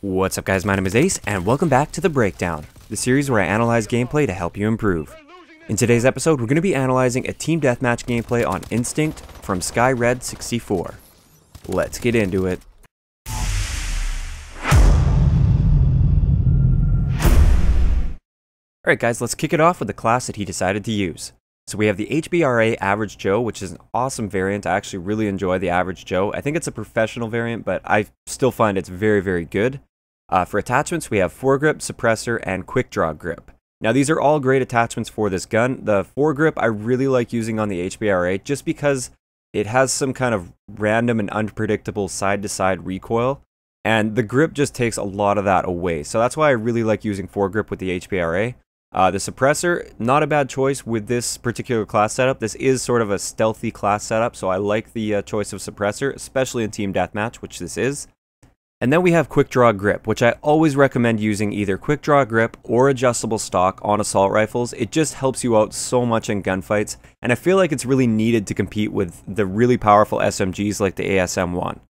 What's up guys, my name is Ace, and welcome back to The Breakdown, the series where I analyze gameplay to help you improve. In today's episode, we're going to be analyzing a Team Deathmatch gameplay on Instinct from SkyRed64. Let's get into it. Alright guys, let's kick it off with the class that he decided to use. So we have the HBRA Average Joe, which is an awesome variant. I actually really enjoy the Average Joe. I think it's a professional variant, but I still find it's very, very good. For attachments, we have foregrip, suppressor, and quick draw grip. Now these are all great attachments for this gun. The foregrip I really like using on the HBRA just because it has some kind of random and unpredictable side-to-side recoil, and the grip just takes a lot of that away. So that's why I really like using foregrip with the HBRA. The suppressor, not a bad choice with this particular class setup. This is sort of a stealthy class setup, so I like the choice of suppressor, especially in Team Deathmatch, which this is. And then we have quick draw grip, which I always recommend using either quick draw grip or adjustable stock on assault rifles. It just helps you out so much in gunfights, and I feel like it's really needed to compete with the really powerful SMGs like the ASM-1.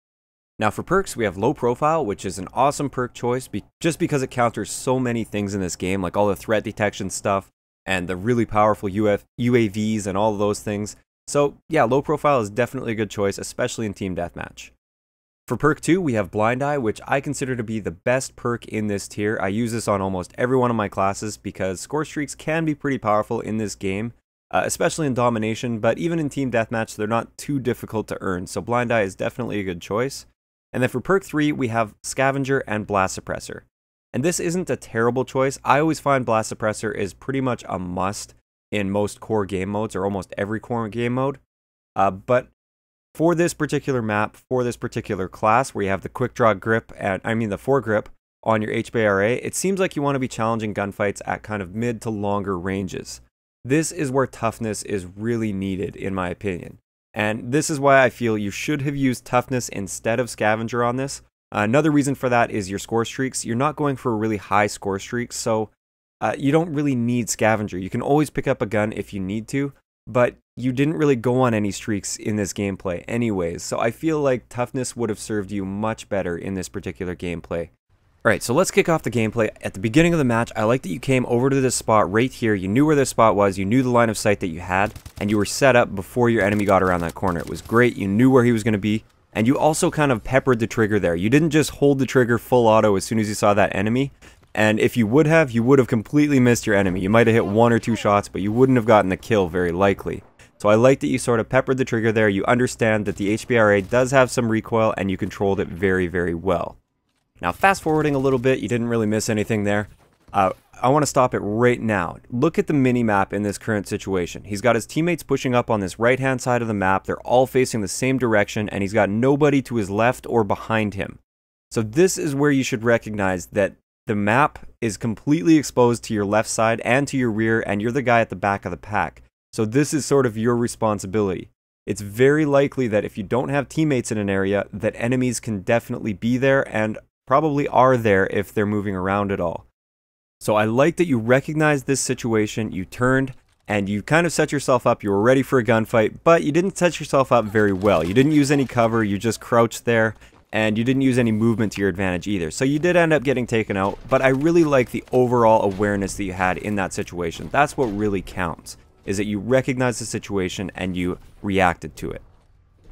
Now for perks, we have low profile, which is an awesome perk choice just because it counters so many things in this game, like all the threat detection stuff and the really powerful UAVs and all of those things. So yeah, low profile is definitely a good choice, especially in Team Deathmatch. For perk 2, we have Blind Eye, which I consider to be the best perk in this tier. I use this on almost every one of my classes because score streaks can be pretty powerful in this game, especially in Domination, but even in Team Deathmatch, they're not too difficult to earn, so Blind Eye is definitely a good choice. And then for perk 3, we have Scavenger and Blast Suppressor. And this isn't a terrible choice. I always find Blast Suppressor is pretty much a must in most core game modes, or almost every core game mode. But for this particular map, for this particular class, where you have the quick draw grip, and the foregrip on your HBRA, it seems like you want to be challenging gunfights at kind of mid to longer ranges. This is where toughness is really needed, in my opinion. And this is why I feel you should have used toughness instead of scavenger on this. Another reason for that is your score streaks. You're not going for a really high score streak, so you don't really need scavenger. You can always pick up a gun if you need to, but you didn't really go on any streaks in this gameplay anyways, so I feel like toughness would have served you much better in this particular gameplay. Alright, so let's kick off the gameplay. At the beginning of the match, I like that you came over to this spot right here. You knew where this spot was, you knew the line of sight that you had, and you were set up before your enemy got around that corner. It was great, you knew where he was going to be, and you also kind of peppered the trigger there. You didn't just hold the trigger full auto as soon as you saw that enemy, and if you would have completely missed your enemy. You might have hit 1 or 2 shots, but you wouldn't have gotten the kill very likely. So I like that you sort of peppered the trigger there. You understand that the HBRA does have some recoil, and you controlled it very, very well. Now, fast forwarding a little bit, you didn't really miss anything there. I want to stop it right now. Look at the mini-map in this current situation. He's got his teammates pushing up on this right-hand side of the map. They're all facing the same direction, and he's got nobody to his left or behind him. So this is where you should recognize that the map is completely exposed to your left side and to your rear, and you're the guy at the back of the pack. So this is sort of your responsibility. It's very likely that if you don't have teammates in an area, that enemies can definitely be there, and probably are there if they're moving around at all. So I like that you recognized this situation, you turned, and you kind of set yourself up. You were ready for a gunfight, but you didn't set yourself up very well. You didn't use any cover, you just crouched there, and you didn't use any movement to your advantage either. So you did end up getting taken out, but I really like the overall awareness that you had in that situation. That's what really counts, is that you recognized the situation and you reacted to it.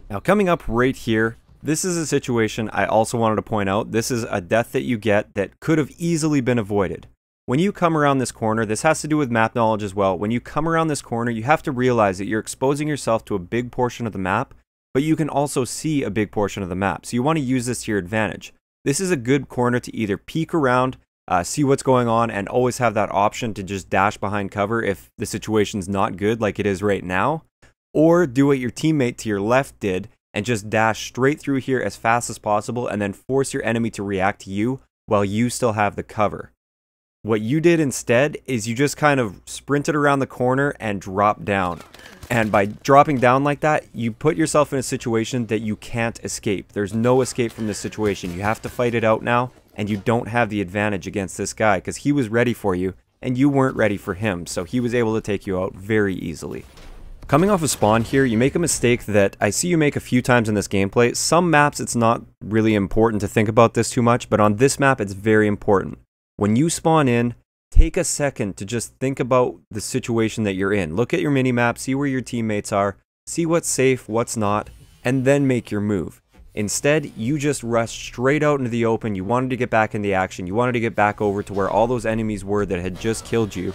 Now coming up right here, this is a situation I also wanted to point out. This is a death that you get that could have easily been avoided. When you come around this corner, this has to do with map knowledge as well. When you come around this corner, you have to realize that you're exposing yourself to a big portion of the map, but you can also see a big portion of the map. So you want to use this to your advantage. This is a good corner to either peek around, see what's going on, and always have that option to just dash behind cover if the situation's not good like it is right now, or do what your teammate to your left did and just dash straight through here as fast as possible and then force your enemy to react to you while you still have the cover. What you did instead is you just kind of sprinted around the corner and dropped down. And by dropping down like that, you put yourself in a situation that you can't escape. There's no escape from this situation. You have to fight it out now, and you don't have the advantage against this guy because he was ready for you and you weren't ready for him, so he was able to take you out very easily. Coming off of spawn here, you make a mistake that I see you make a few times in this gameplay. Some maps it's not really important to think about this too much, but on this map it's very important. When you spawn in, take a second to just think about the situation that you're in. Look at your minimap, see where your teammates are, see what's safe, what's not, and then make your move. Instead, you just rushed straight out into the open. You wanted to get back in the action. You wanted to get back over to where all those enemies were that had just killed you.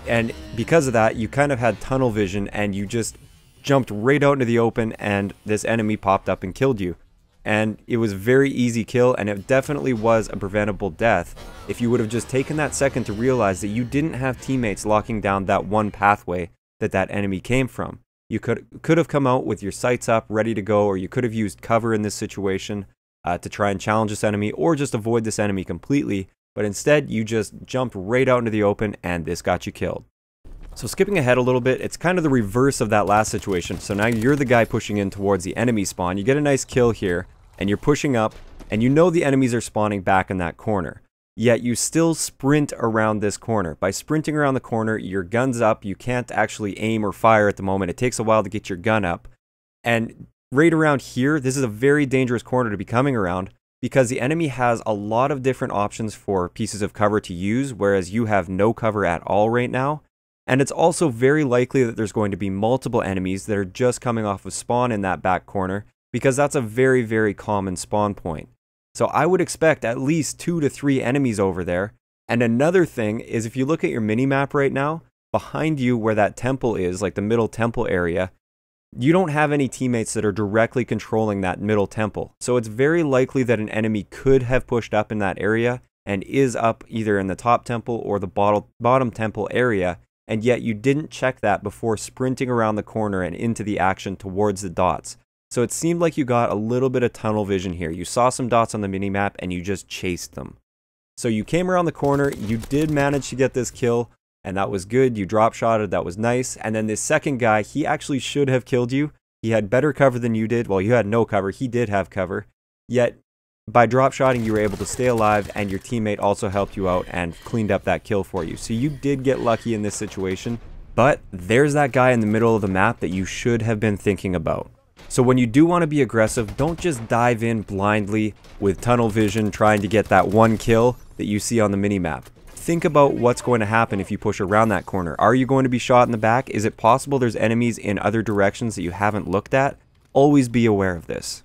And because of that, you kind of had tunnel vision and you just jumped right out into the open and this enemy popped up and killed you. And it was a very easy kill, and it definitely was a preventable death if you would have just taken that second to realize that you didn't have teammates locking down that one pathway that that enemy came from. You could have come out with your sights up, ready to go, or you could have used cover in this situation to try and challenge this enemy, or just avoid this enemy completely. But instead, you just jumped right out into the open, and this got you killed. So skipping ahead a little bit, it's kind of the reverse of that last situation. So now you're the guy pushing in towards the enemy spawn. You get a nice kill here, and you're pushing up, and you know the enemies are spawning back in that corner. Yet you still sprint around this corner. By sprinting around the corner, your gun's up. You can't actually aim or fire at the moment. It takes a while to get your gun up. And right around here, this is a very dangerous corner to be coming around, because the enemy has a lot of different options for pieces of cover to use, whereas you have no cover at all right now. And it's also very likely that there's going to be multiple enemies that are just coming off of spawn in that back corner, because that's a very, very common spawn point. So I would expect at least 2 to 3 enemies over there. And another thing is, if you look at your minimap right now, behind you where that temple is, like the middle temple area, you don't have any teammates that are directly controlling that middle temple. So it's very likely that an enemy could have pushed up in that area and is up either in the top temple or the bottom temple area, and yet you didn't check that before sprinting around the corner and into the action towards the dots. So it seemed like you got a little bit of tunnel vision here. You saw some dots on the minimap and you just chased them. So you came around the corner, you did manage to get this kill, and that was good. You drop shotted, that was nice. And then this second guy, he actually should have killed you. He had better cover than you did. Well, you had no cover. He did have cover. Yet, by drop shotting, you were able to stay alive, and your teammate also helped you out and cleaned up that kill for you. So you did get lucky in this situation. But there's that guy in the middle of the map that you should have been thinking about. So when you do want to be aggressive, don't just dive in blindly with tunnel vision trying to get that one kill that you see on the minimap. Think about what's going to happen if you push around that corner. Are you going to be shot in the back? Is it possible there's enemies in other directions that you haven't looked at? Always be aware of this.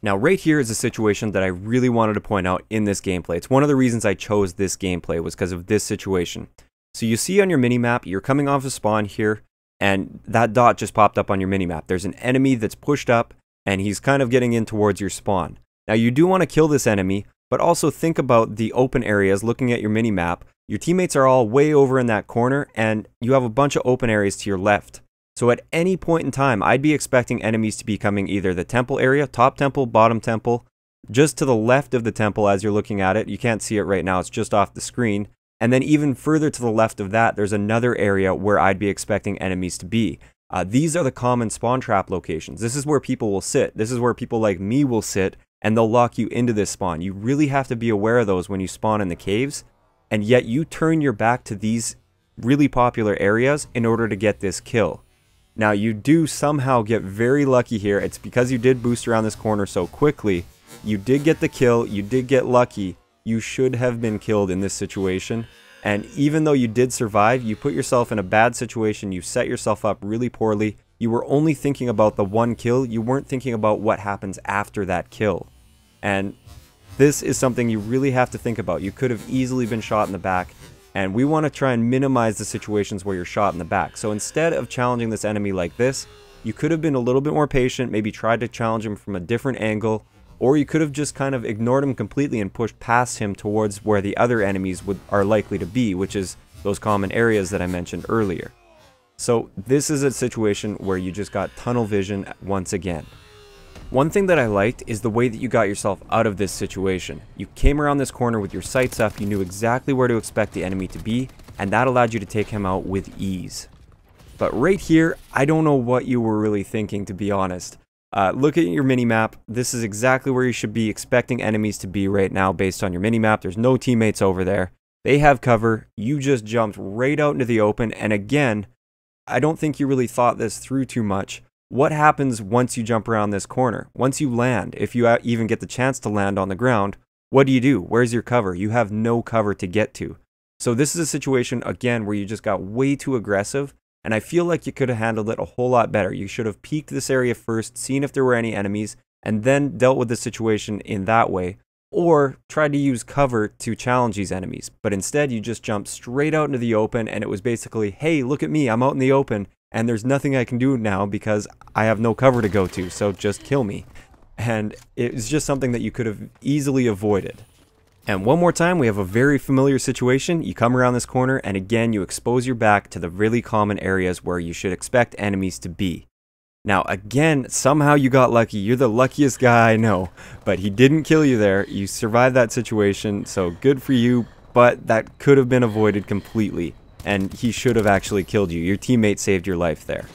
Now right here is a situation that I really wanted to point out in this gameplay. It's one of the reasons I chose this gameplay, was because of this situation. So you see on your minimap, you're coming off a spawn here, and that dot just popped up on your minimap. There's an enemy that's pushed up, and he's kind of getting in towards your spawn. Now you do want to kill this enemy, but also think about the open areas. Looking at your minimap, your teammates are all way over in that corner, and you have a bunch of open areas to your left. So at any point in time, I'd be expecting enemies to be coming either the temple area, top temple, bottom temple, just to the left of the temple as you're looking at it. You can't see it right now, it's just off the screen. And then even further to the left of that, there's another area where I'd be expecting enemies to be. These are the common spawn trap locations. This is where people will sit. This is where people like me will sit, and they'll lock you into this spawn. You really have to be aware of those when you spawn in the caves, and yet you turn your back to these really popular areas in order to get this kill. Now you do somehow get very lucky here. It's because you did boost around this corner so quickly. You did get the kill, you did get lucky. You should have been killed in this situation, and even though you did survive, you put yourself in a bad situation. You set yourself up really poorly. You were only thinking about the one kill. You weren't thinking about what happens after that kill. And this is something you really have to think about. You could have easily been shot in the back, and we want to try and minimize the situations where you're shot in the back. So instead of challenging this enemy like this, you could have been a little bit more patient, maybe tried to challenge him from a different angle, or you could have just kind of ignored him completely and pushed past him towards where the other enemies are likely to be, which is those common areas that I mentioned earlier. So this is a situation where you just got tunnel vision once again. One thing that I liked is the way that you got yourself out of this situation. You came around this corner with your sights up, you knew exactly where to expect the enemy to be, and that allowed you to take him out with ease. But right here, I don't know what you were really thinking, to be honest. Look at your minimap. This is exactly where you should be expecting enemies to be right now based on your minimap. There's no teammates over there. They have cover. You just jumped right out into the open, and again, I don't think you really thought this through too much. What happens once you jump around this corner? Once you land, if you even get the chance to land on the ground, what do? Where's your cover? You have no cover to get to. So this is a situation, again, where you just got way too aggressive, and I feel like you could have handled it a whole lot better. You should have peeked this area first, seen if there were any enemies, and then dealt with the situation in that way, or tried to use cover to challenge these enemies. But instead, you just jumped straight out into the open, and it was basically, hey, look at me, I'm out in the open, and there's nothing I can do now because I have no cover to go to, so just kill me. And it's just something that you could have easily avoided. And one more time, we have a very familiar situation. You come around this corner, and again, you expose your back to the really common areas where you should expect enemies to be. Now, again, somehow you got lucky. You're the luckiest guy I know, but he didn't kill you there. You survived that situation, so good for you, but that could have been avoided completely, and he should have actually killed you. Your teammate saved your life there.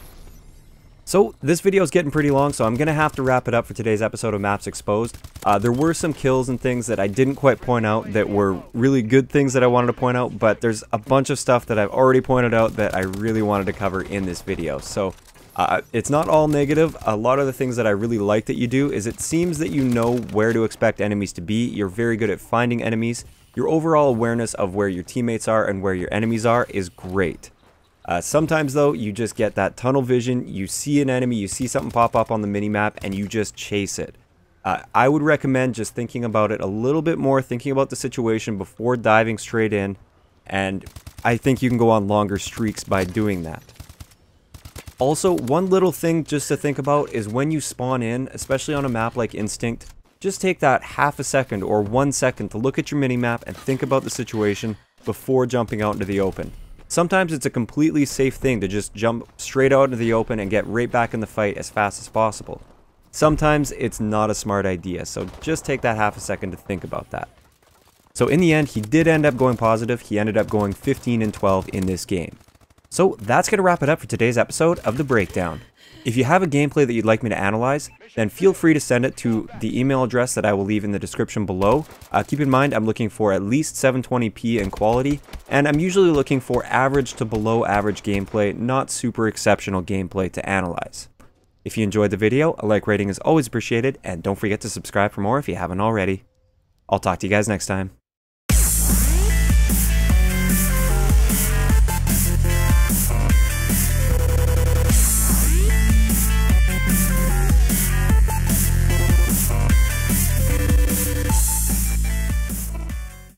So this video is getting pretty long, so I'm going to have to wrap it up for today's episode of Maps Exposed. There were some kills and things that I didn't quite point out that were really good things that I wanted to point out, but there's a bunch of stuff that I've already pointed out that I really wanted to cover in this video. So it's not all negative. A lot of the things that I really like that you do is it seems that you know where to expect enemies to be. You're very good at finding enemies. Your overall awareness of where your teammates are and where your enemies are is great. Sometimes though, you just get that tunnel vision, you see an enemy, you see something pop up on the minimap, and you just chase it. I would recommend just thinking about it a little bit more, thinking about the situation before diving straight in, and I think you can go on longer streaks by doing that. Also, one little thing just to think about is when you spawn in, especially on a map like Instinct, just take that half a second or 1 second to look at your minimap and think about the situation before jumping out into the open. Sometimes it's a completely safe thing to just jump straight out into the open and get right back in the fight as fast as possible. Sometimes it's not a smart idea, so just take that half a second to think about that. So in the end, he did end up going positive. He ended up going 15-12 in this game. So that's going to wrap it up for today's episode of The Breakdown. If you have a gameplay that you'd like me to analyze, then feel free to send it to the email address that I will leave in the description below. Keep in mind, I'm looking for at least 720p in quality, and I'm usually looking for average to below average gameplay, not super exceptional gameplay to analyze. If you enjoyed the video, a like rating is always appreciated, and don't forget to subscribe for more if you haven't already. I'll talk to you guys next time.